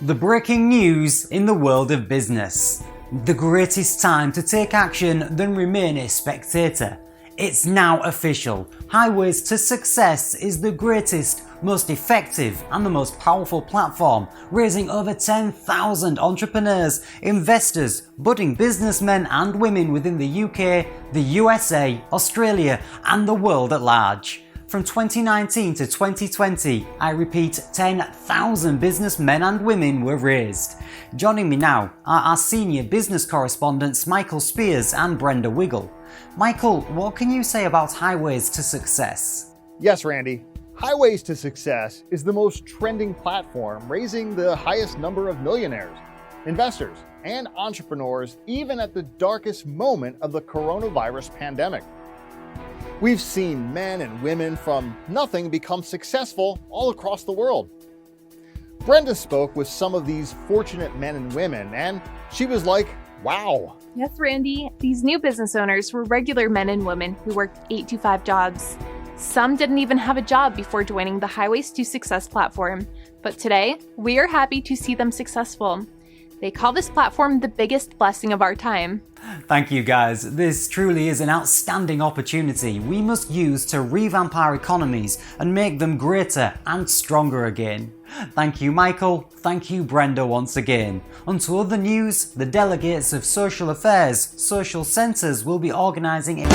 The breaking news in the world of business. The greatest time to take action than remain a spectator. It's now official. Highways to Success is the greatest, most effective and the most powerful platform, raising over 10,000 entrepreneurs, investors, budding businessmen and women within the UK, the USA, Australia and the world at large. From 2019 to 2020, I repeat, 10,000 businessmen and women were raised. Joining me now are our senior business correspondents Michael Spears and Brenda Wiggle. Michael, what can you say about Highways to Success? Yes, Randy. Highways to Success is the most trending platform, raising the highest number of millionaires, investors, and entrepreneurs even at the darkest moment of the coronavirus pandemic. We've seen men and women from nothing become successful all across the world. Brenda spoke with some of these fortunate men and women, and she was like, wow. Yes, Randy. These new business owners were regular men and women who worked 8-to-5 jobs. Some didn't even have a job before joining the Highways to Success platform, but today we are happy to see them successful. They call this platform the biggest blessing of our time. Thank you guys, this truly is an outstanding opportunity we must use to revamp our economies and make them greater and stronger again. Thank you Michael, thank you Brenda once again. On to other news, the delegates of social affairs, social centres will be organising a